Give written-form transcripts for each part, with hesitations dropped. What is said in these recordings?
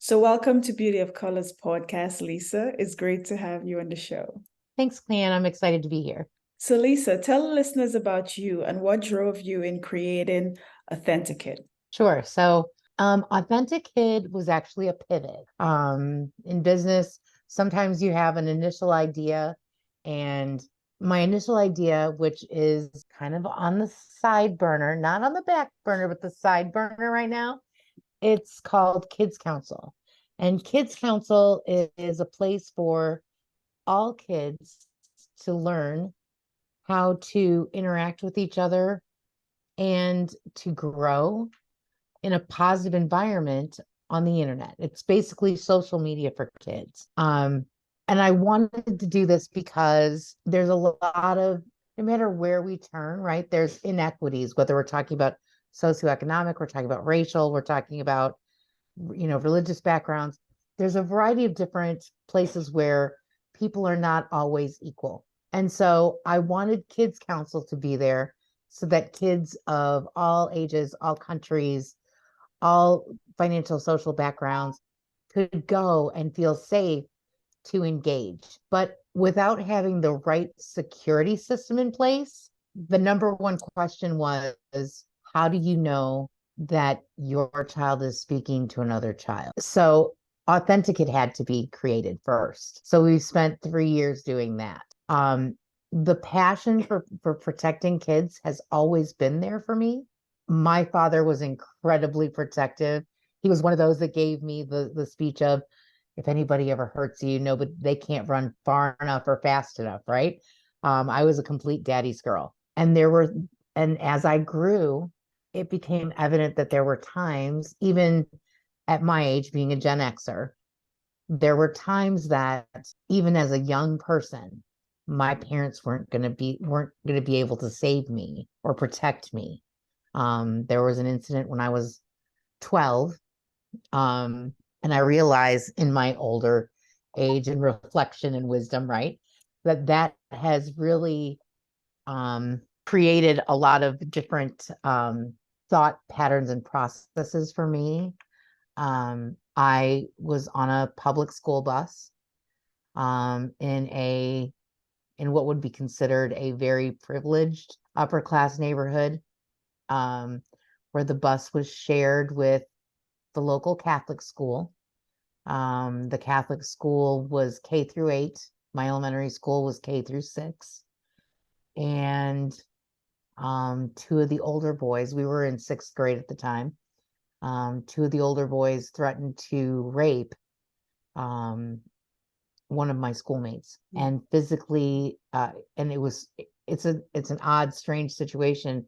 So, welcome to Beauty of Colors podcast, Lisa. It's great to have you on the show. Thanks, Clan. I'm excited to be here. So, Lisa, tell the listeners about you and what drove you in creating Authentikid. Sure. Authentikid was actually a pivot. In business, sometimes you have an initial idea, and my initial idea, which is kind of on the side burner, not on the back burner, but the side burner right now, it's called Kids Council. And Kids Council is a place for all kids to learn how to interact with each other and to grow in a positive environment on the internet. It's basically social media for kids. And I wanted to do this because there's a lot of, no matter where we turn, right, there's inequities, whether we're talking about socioeconomic, we're talking about racial, we're talking about, religious backgrounds. There's a variety of different places where people are not always equal. And so I wanted Kids Council to be there so that kids of all ages, all countries, all financial, social backgrounds could go and feel safe to engage. But without having the right security system in place, the number one question was, how do you know that your child is speaking to another child? So Authentikid had to be created first. So we spent 3 years doing that. The passion for protecting kids has always been there for me. My father was incredibly protective. He was one of those that gave me the speech of, if anybody ever hurts you, no, but they can't run far enough or fast enough, right? I was a complete daddy's girl. And as I grew, it became evident that there were times, even at my age, being a Gen Xer, there were times that even as a young person, my parents weren't going to be able to save me or protect me. There was an incident when I was 12, and I realized in my older age and reflection and wisdom, right, that has really created a lot of different thought patterns and processes for me. I was on a public school bus in what would be considered a very privileged upper class neighborhood, where the bus was shared with the local Catholic school. The Catholic school was K through 8. My elementary school was K through 6. And two of the older boys, we were in 6th grade at the time, two of the older boys threatened to rape one of my schoolmates, and physically, and it's an odd, strange situation.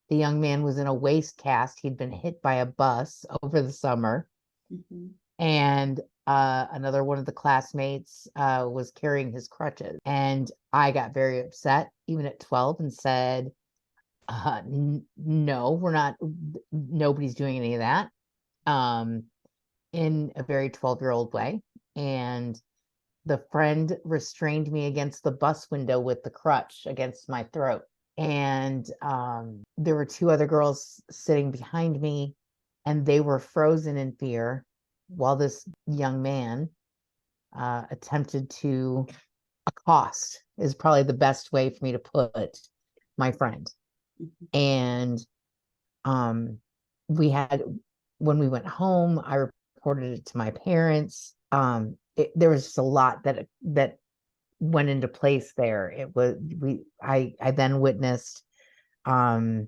The young man was in a waist cast. He'd been hit by a bus over the summer. Mm-hmm. And another one of the classmates was carrying his crutches. And I got very upset, even at 12, and said, no, we're not, nobody's doing any of that, in a very 12-year-old way. And the friend restrained me against the bus window with the crutch against my throat. And there were two other girls sitting behind me, and they were frozen in fear while this young man attempted to accost, is probably the best way for me to put, my friend. Mm-hmm. And when we went home, I reported it to my parents. There was just a lot that went into place there. I then witnessed the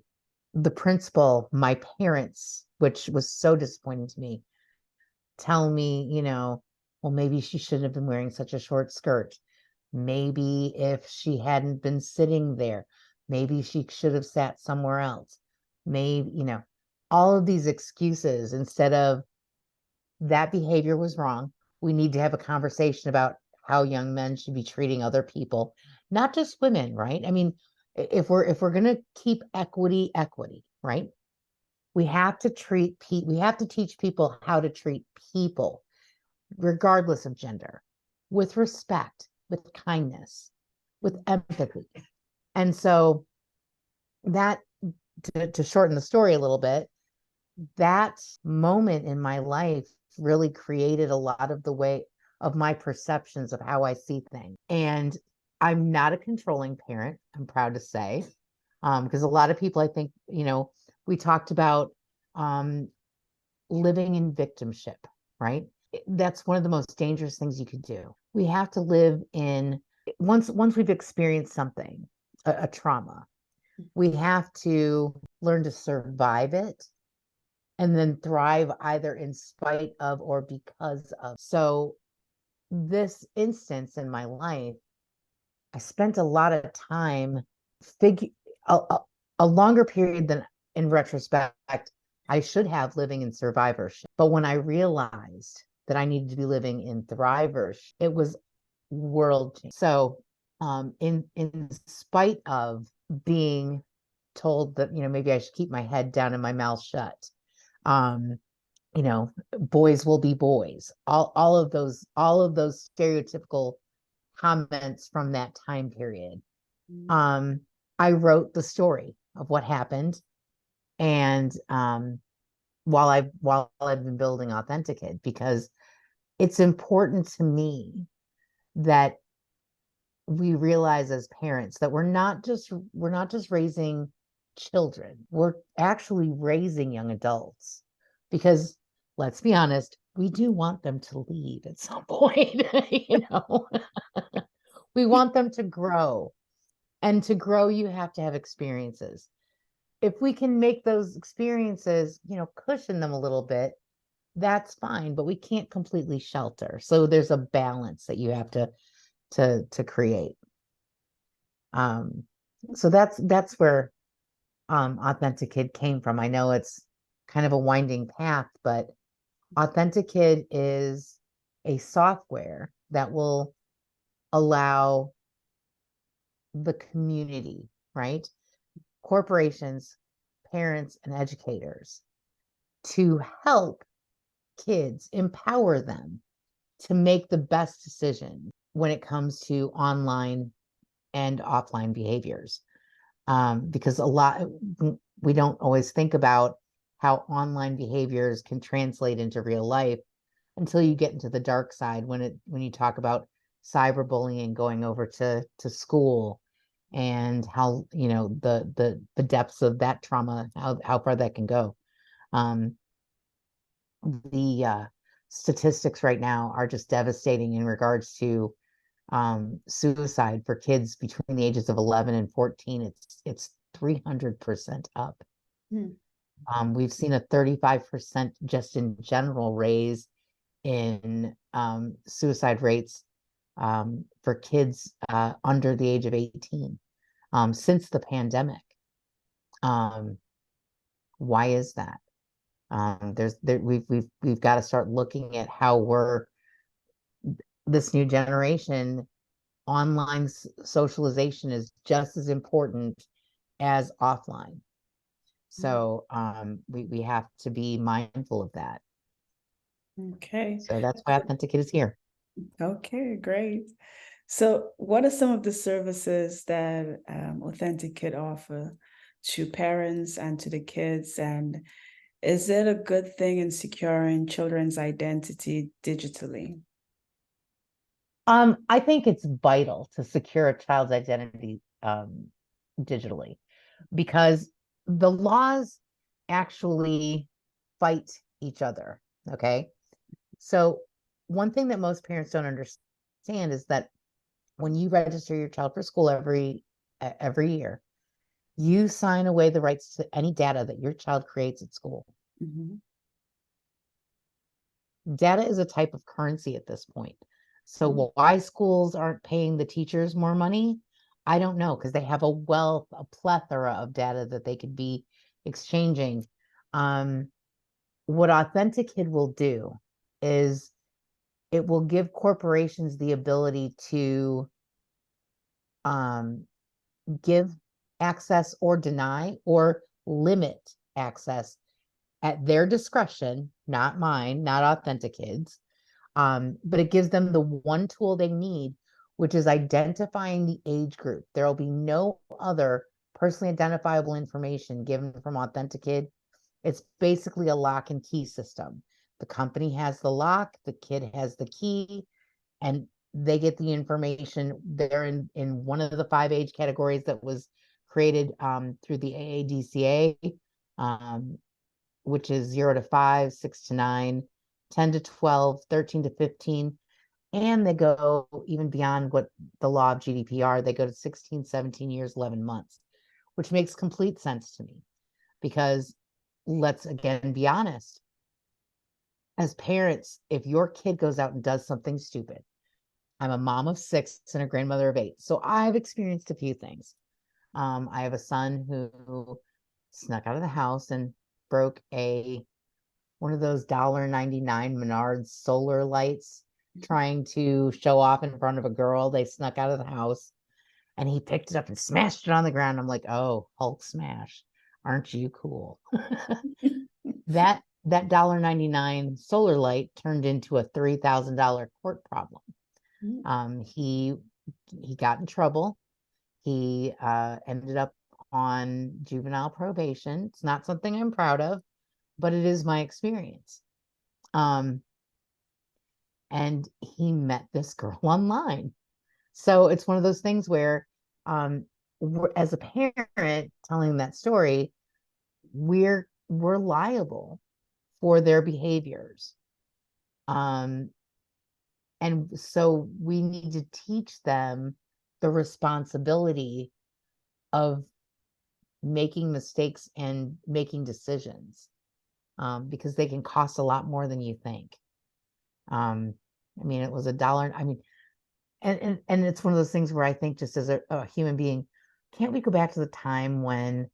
principal, my parents, which was so disappointing to me, tell me, well, maybe she shouldn't have been wearing such a short skirt. Maybe if she hadn't been sitting there, maybe she should have sat somewhere else. Maybe, all of these excuses, instead of, that behavior was wrong. We need to have a conversation about how young men should be treating other people, not just women, right? I mean, if we're going to keep equity, right? We have to teach people how to treat people, regardless of gender, with respect, with kindness, with empathy. And so that, to shorten the story a little bit, that moment in my life really created a lot of the way of my perceptions of how I see things. And I'm not a controlling parent, I'm proud to say, because a lot of people, I think, we talked about living in victimship, right? That's one of the most dangerous things you could do. We have to live in, once we've experienced something, a trauma, we have to learn to survive it and then thrive either in spite of or because of. So this instance in my life, I spent a lot of time figure a longer period than in retrospect I should have living in survivorship. But when I realized that I needed to be living in thrivership, it was world changing. So in spite of being told that, maybe I should keep my head down and my mouth shut, um, boys will be boys, all of those stereotypical comments from that time period. I wrote the story of what happened, and while I've been building Authentikid, because it's important to me that we realize as parents that we're not just raising children, we're actually raising young adults, because let's be honest, we do want them to lead at some point. We want them to grow, and to grow you have to have experiences. If we can make those experiences, cushion them a little bit, that's fine, but we can't completely shelter. So there's a balance that you have to create. So that's where Authentikid came from. I know it's kind of a winding path, but Authentikid is a software that will allow the community, right? Corporations, parents, and educators to help kids, empower them to make the best decision when it comes to online and offline behaviors. Because we don't always think about how online behaviors can translate into real life until you get into the dark side, when you talk about cyberbullying going over to school, and how the depths of that trauma, how far that can go. The statistics right now are just devastating in regards to suicide for kids between the ages of 11 and 14. It's 300% up. We've seen a 35% just in general raise in suicide rates for kids under the age of 18 since the pandemic. Why is that? We've got to start looking at how this new generation, online socialization is just as important as offline. So we have to be mindful of that. Okay. So that's why Authentikid is here. Okay, great. So what are some of the services that Authentikid offer to parents and to the kids? And is it a good thing in securing children's identity digitally? I think it's vital to secure a child's identity digitally, because the laws actually fight each other. Okay. So one thing that most parents don't understand is that when you register your child for school every year, you sign away the rights to any data that your child creates at school. Data is a type of currency at this point. So why schools aren't paying the teachers more money, I don't know, because they have a plethora of data that they could be exchanging. What Authentikid will do is it will give corporations the ability to give access or deny or limit access at their discretion, not mine, not Authentikid's. But it gives them the one tool they need, which is identifying the age group. There will be no other personally identifiable information given from Authentikid. It's basically a lock and key system. The company has the lock, the kid has the key, and they get the information. They're in one of the 5 age categories that was created through the AADCA, which is 0 to 5, 6 to 9, 10 to 12, 13 to 15. And they go even beyond what the law of GDPR, they go to 16, 17 years, 11 months, which makes complete sense to me because let's again be honest. As parents, if your kid goes out and does something stupid, I'm a mom of 6 and a grandmother of 8. So I've experienced a few things. I have a son who snuck out of the house and broke one of those $1.99 Menards solar lights, trying to show off in front of a girl. They snuck out of the house and he picked it up and smashed it on the ground. I'm like, oh, Hulk smash. Aren't you cool? That $1.99 solar light turned into a $3,000 court problem. He got in trouble. He ended up on juvenile probation. It's not something I'm proud of, but it is my experience. And he met this girl online. So it's one of those things where, as a parent telling that story, we're liable for their behaviors. And so we need to teach them the responsibility of making mistakes and making decisions, because they can cost a lot more than you think. I mean, it was $1. I mean, and it's one of those things where I think just as a human being, can't we go back to the time when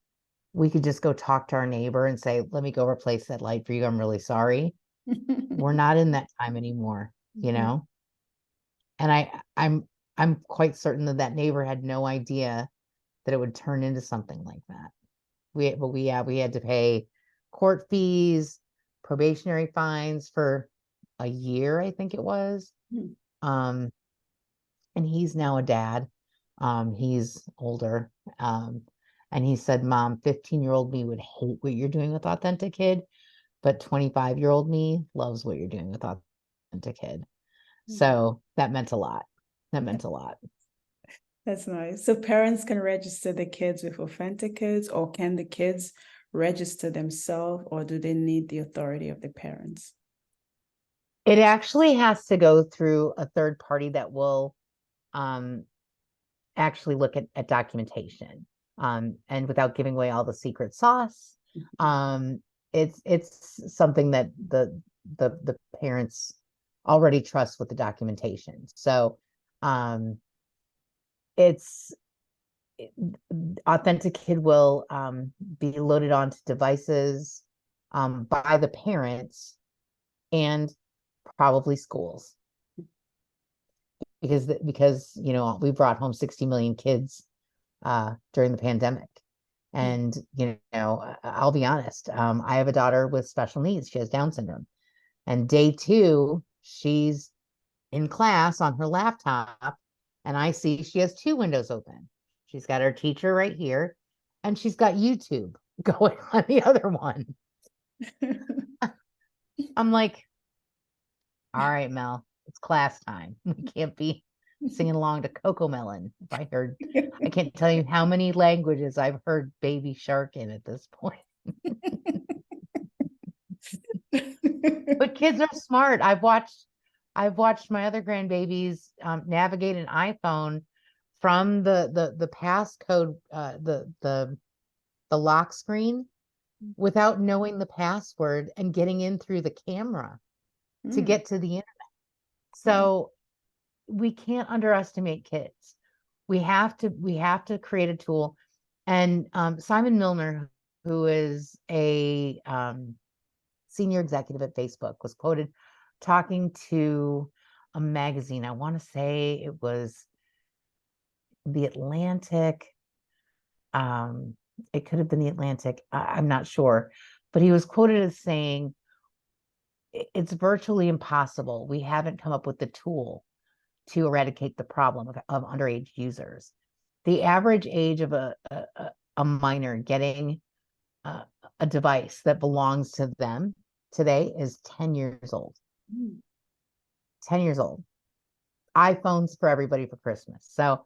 we could just go talk to our neighbor and say, let me go replace that light for you. I'm really sorry. We're not in that time anymore, you know? And I'm quite certain that neighbor had no idea that it would turn into something like that. We had to pay court fees, probationary fines for a year, I think it was. And he's now a dad. He's older. And he said, Mom, 15-year-old me would hate what you're doing with Authentikid, but 25-year-old me loves what you're doing with Authentikid. So that meant a lot. That meant a lot. That's nice. So parents can register the kids with Authentikids, or can the kids register themselves, or do they need the authority of the parents? It actually has to go through a third party that will actually look at documentation. And without giving away all the secret sauce, it's something that the parents already trust with the documentation. So Authentikid will be loaded onto devices by the parents and probably schools, because you know, we brought home 60 million kids during the pandemic. And you know, I'll be honest, I have a daughter with special needs. She has Down syndrome, and day 2 she's in class on her laptop, and I see she has 2 windows open. She's got her teacher right here, and she's got YouTube going on the other one. I'm like, all right, Mel, it's class time. We can't be singing along to Coco Melon. I can't tell you how many languages I've heard Baby Shark in at this point. But kids are smart. I've watched my other grandbabies navigate an iPhone from the passcode, the lock screen, without knowing the password and getting in through the camera to get to the internet. So we can't underestimate kids. We have to create a tool. And Simon Milner, who is a senior executive at Facebook, was quoted talking to a magazine. I want to say it was The Atlantic. It could have been The Atlantic. I'm not sure. But he was quoted as saying, it's virtually impossible. We haven't come up with the tool to eradicate the problem of underage users. The average age of a minor getting a device that belongs to them today is 10 years old. Mm. 10 years old. iPhones for everybody for Christmas. So,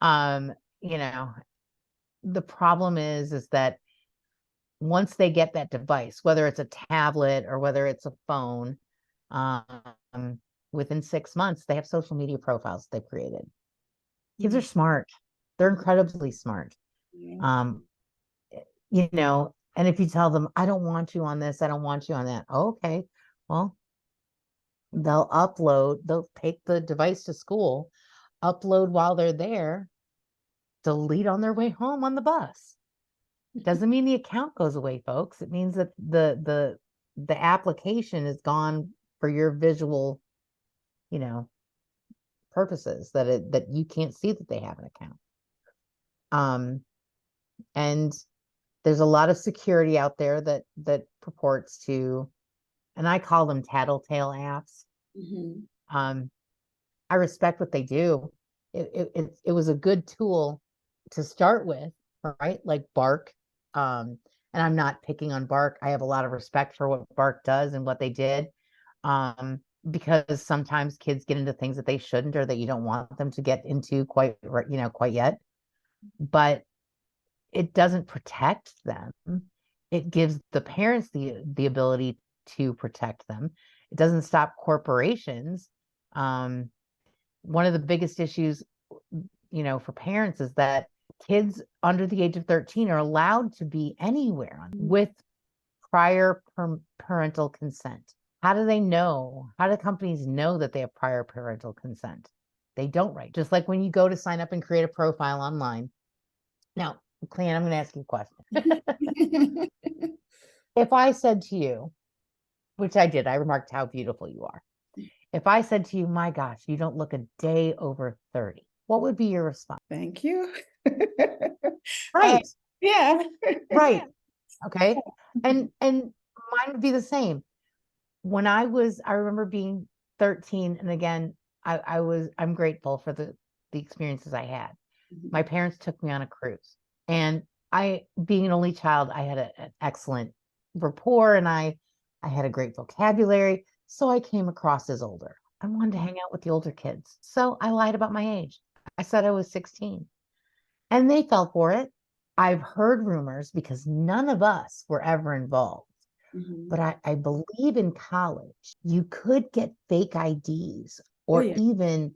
um, you know, the problem is that once they get that device, whether it's a tablet or whether it's a phone, within 6 months, they have social media profiles they've created. Kids are Mm. smart. They're incredibly smart. Yeah. Um, and if you tell them, I don't want you on this, I don't want you on that. Oh, okay. Well, they'll take the device to school, upload while they're there, delete on their way home on the bus. Doesn't mean the account goes away, folks. It means that the application is gone for your visual, you know, purposes, that you can't see that they have an account. And there's a lot of security out there that purports to, and I call them tattletale apps. Mhm. I respect what they do. It was a good tool to start with, right? Like Bark. And I'm not picking on Bark. I have a lot of respect for what Bark does and what they did. Because sometimes kids get into things that they shouldn't, or that you don't want them to get into quite yet. But it doesn't protect them. It gives the parents the ability to protect them. It doesn't stop corporations. One of the biggest issues, for parents is that kids under the age of 13 are allowed to be anywhere with prior parental consent. How do they know? How do companies know that they have prior parental consent? They don't, right? Just like when you go to sign up and create a profile online. Now, Clean, I'm going to ask you a question. If I said to you, which I did, I remarked how beautiful you are. If I said to you, my gosh, you don't look a day over 30, what would be your response? Thank you. Right, Yeah. right. Okay. And mine would be the same. I remember being 13, and again, I'm grateful for the experiences I had. My parents took me on a cruise, and being an only child, I had an excellent rapport, and I had a great vocabulary. So I came across as older. I wanted to hang out with the older kids. So I lied about my age. I said I was 16, and they fell for it. I've heard rumors because none of us were ever involved. Mhm. But I believe in college, you could get fake IDs Oh, or yeah. even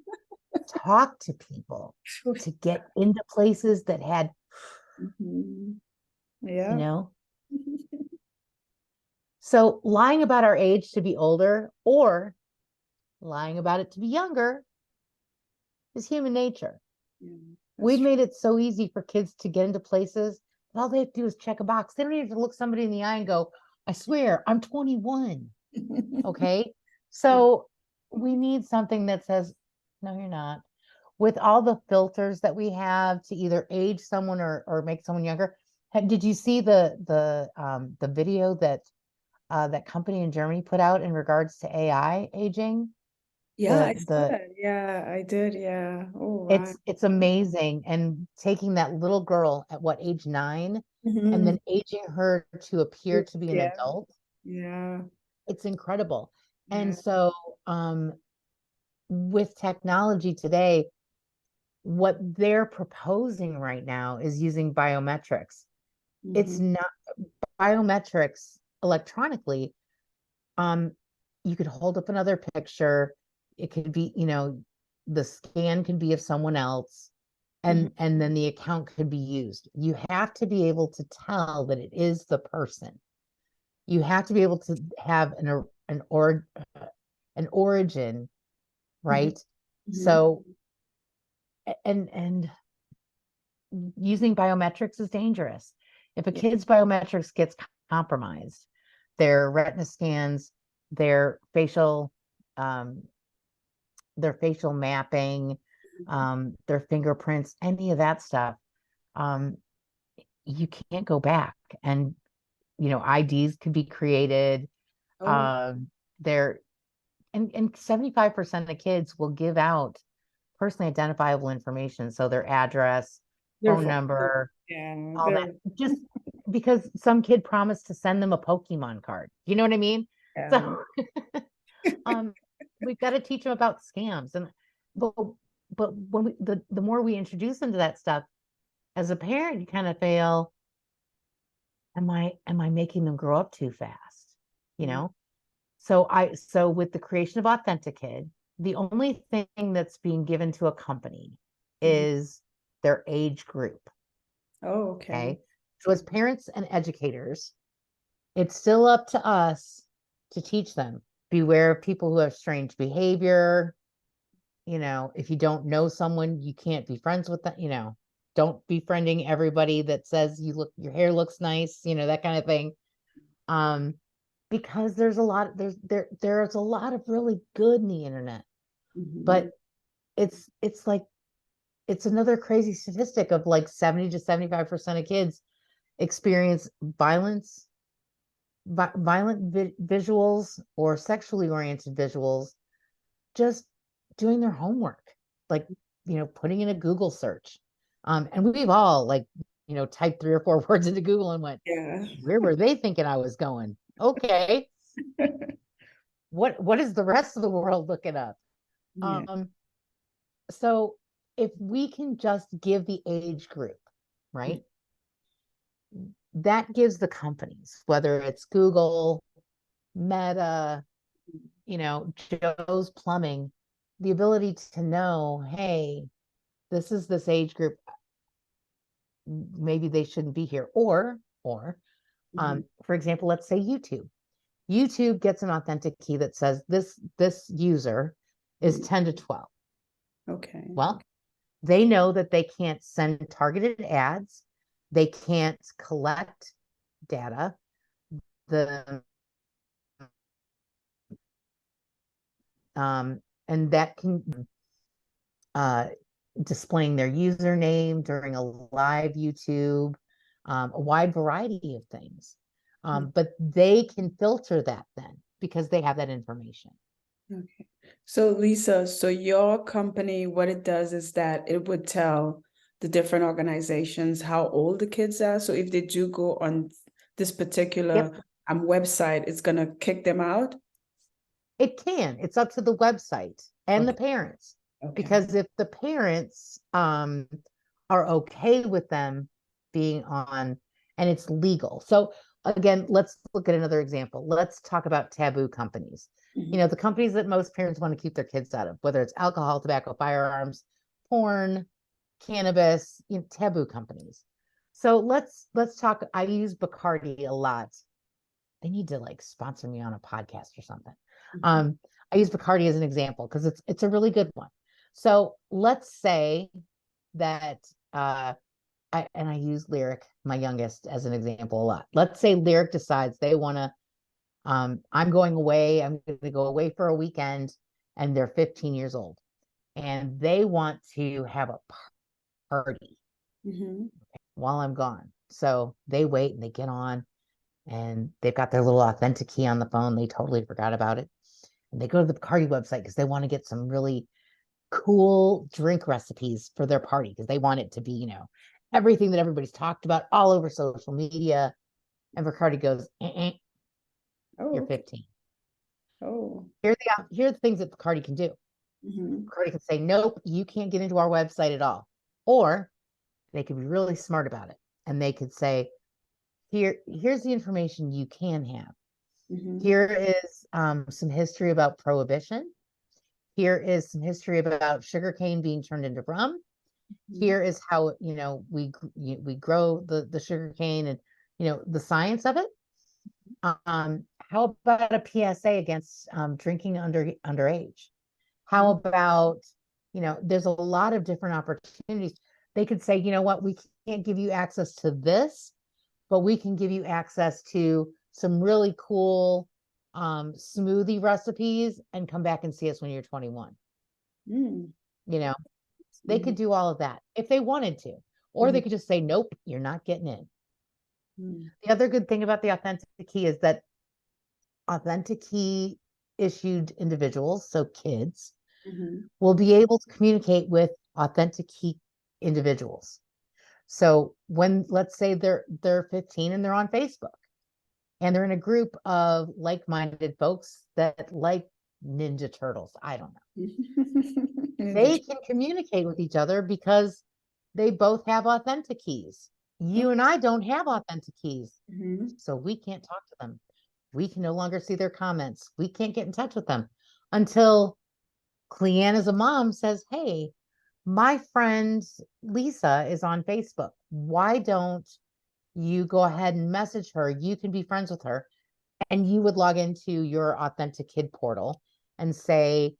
talk to people to get into places that had, Mhm. you Yeah. know. So lying about our age to be older or lying about it to be younger is human nature. Yeah, that's We've true. made it so easy for kids to get into places that all they have to do is check a box. They don't even have to look somebody in the eye and go, I swear, I'm 21. Okay. So we need something that says, no, you're not. With all the filters that we have to either age someone or make someone younger. Did you see the video that that company in Germany put out in regards to AI aging? Yeah, I The saw the that. Yeah, I did. Yeah. Oh, wow. it's amazing. And taking that little girl at what, age 9, and Mhm. then aging her to appear to be an Yeah. adult. Yeah. It's incredible. And Yeah. so with technology today, what they're proposing right now is using biometrics. It's Mhm. not biometrics electronically. Um, you could hold up another picture. It could be, the scan can be of someone else, Mhm. and then the account could be used. You have to be able to tell that it is the person. You have to be able to have an origin, Mhm. right? Mhm. So and using biometrics is dangerous. If a Yeah. kid's biometrics gets compromised, their retina scans, their facial um, their facial mapping, their fingerprints, any of that stuff, um, you can't go back. And IDs could be created. Oh, Um, there and 75% of kids will give out personally identifiable information, so their address, they're phone vulnerable. number, Yeah, all that, they're just because some kid promised to send them a Pokemon card. You know what I mean? Yeah. So um, we've got to teach them about scams. And but when the more we introduce them to that stuff, as a parent, you kind of feel, am I making them grow up too fast? You Mm, know? So with the creation of Authentikid, the only thing that's being given to a company mhm. is their age group. Oh, okay. Okay. So as parents and educators, it's still up to us to teach them. Beware of people who have strange behavior. If you don't know someone, you can't be friends with them. Don't be friending everybody that says your hair looks nice, that kind of thing. Um, because there's a lot of really good in the internet, Mhm. but it's it's another crazy statistic of like 70 to 75% of kids experience violent visuals or sexually oriented visuals just doing their homework, like putting in a Google search. And we've all like typed 3 or 4 words into Google and went, Yeah. where were they thinking I was going? Okay, what is the rest of the world looking up? Yeah. um so if we can just give the age group, right, that gives the companies, whether it's Google, Meta, Joe's Plumbing, the ability to know, hey, this is this age group, maybe they shouldn't be here. Mhm. For example, let's say YouTube gets an authentic key that says this user is Mhm. 10 to 12. Okay. Well, they know that they can't send targeted ads, they can't collect data, the and that can uh, displaying their username during a live YouTube, a wide variety of things. Mm, But they can filter that then because they have that information. okay. So Lisa, so your company, what it does is that it would tell the different organizations how old the kids are. So if they do go on this Yep, particular website, it's gonna kick them out. it can. It's up to the website and the Okay. parents. Okay. Because if the parents are okay with them being on and it's legal. So again, let's look at another example. Let's talk about taboo companies. Mhm. The companies that most parents want to keep their kids out of, whether it's alcohol, tobacco, firearms, porn, cannabis, taboo companies. So let's talk. I use Bacardi a lot. They need to like sponsor me on a podcast or something. Mhm. Um, I use Bacardi as an example because it's a really good one. So let's say that I use Lyric, my youngest, as an example a lot. Let's say Lyric decides they want to. I'm going away. I'm going to go away for a weekend, and they're 15 years old, and they want to have a party Mhm. while I'm gone. So they wait and they get on, and they've got their little authentic key on the phone. They totally forgot about it. And they go to the party website because they want to get some really cool drink recipes for their party because they want it to be, everything that everybody's talked about all over social media. And Bacardi goes, Oh, you're okay. 15. Oh. Here are the things that Bacardi can do. Mhm. Bacardi can say, nope, you can't get into our website at all. Or they could be really smart about it. And they could say, here's the information you can have. Mhm. Here is some history about prohibition. Here is some history about sugarcane being turned into rum. Mhm. Here is how we grow the sugarcane and the science of it. How about a PSA against drinking underage? How about there's a lot of different opportunities. They could say, you know what, we can't give you access to this, but we can give you access to some really cool smoothie recipes and come back and see us when you're 21. Mm. You know, they Mhm. could do all of that if they wanted to, or Mhm. they could just say, nope, you're not getting in. Mm. The other good thing about the authentic key is that authentic key issued individuals, so kids, Mhm. will be able to communicate with authentic key individuals. So when let's say they're 15 and they're on Facebook, and they're in a group of like-minded folks that like Ninja Turtles. I don't know. They can communicate with each other because they both have authentic keys. You and I don't have authentic keys, Mhm. so we can't talk to them. We can no longer see their comments. We can't get in touch with them until Cleanne, as a mom, says, "Hey, my friend Lisa is on Facebook. Why don't you go ahead and message her? You can be friends with her." And you would log into your Authentikid portal and say,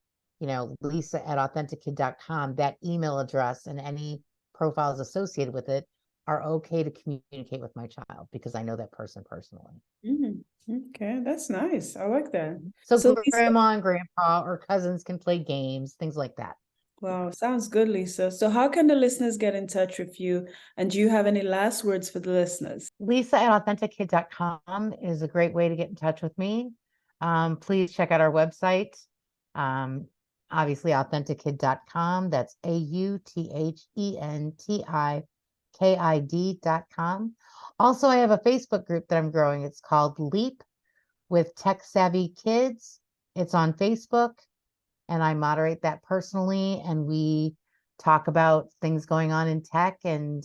Lisa at authentikid.com, that email address and any profiles associated with it are okay to communicate with my child because I know that person personally. Mhm. Okay, that's nice. I like that. So So Lisa, grandma and grandpa or cousins can play games, things like that. wow, sounds good, Lisa. So how can the listeners get in touch with you? And do you have any last words for the listeners? Lisa at authentikid.com is a great way to get in touch with me. Please check out our website. Um, Obviously, authentikid.com. That's AUTHENTIKID.com. Also, I have a Facebook group that I'm growing. It's called Leap with Tech Savvy Kids. It's on Facebook, and I moderate that personally. And we talk about things going on in tech and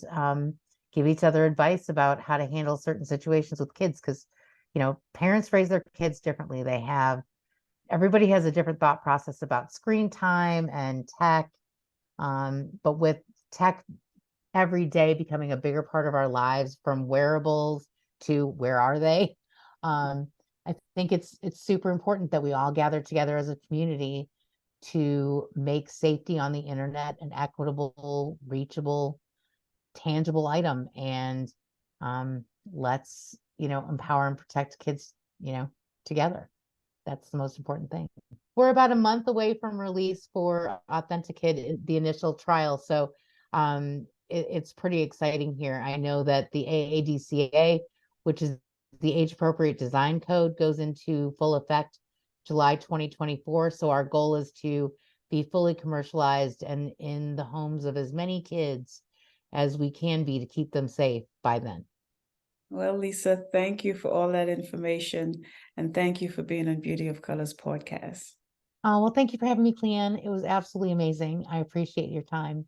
give each other advice about how to handle certain situations with kids. Because, parents raise their kids differently. Everybody has a different thought process about screen time and tech. But with tech every day becoming a bigger part of our lives, from wearables to where are they? I think it's super important that we all gather together as a community to make safety on the internet an equitable, reachable, tangible item. And let's, empower and protect kids, together. That's the most important thing. We're about a month away from release for Authentikid, the initial trial. So it's pretty exciting here. I know that the AADCA, which is the age appropriate design code, goes into full effect July 2024. So our goal is to be fully commercialized and in the homes of as many kids as we can be to keep them safe by then. Well, Lisa, thank you for all that information. And thank you for being on Beauty of Colors podcast. Well, thank you for having me, Cleanne. It was absolutely amazing. I appreciate your time.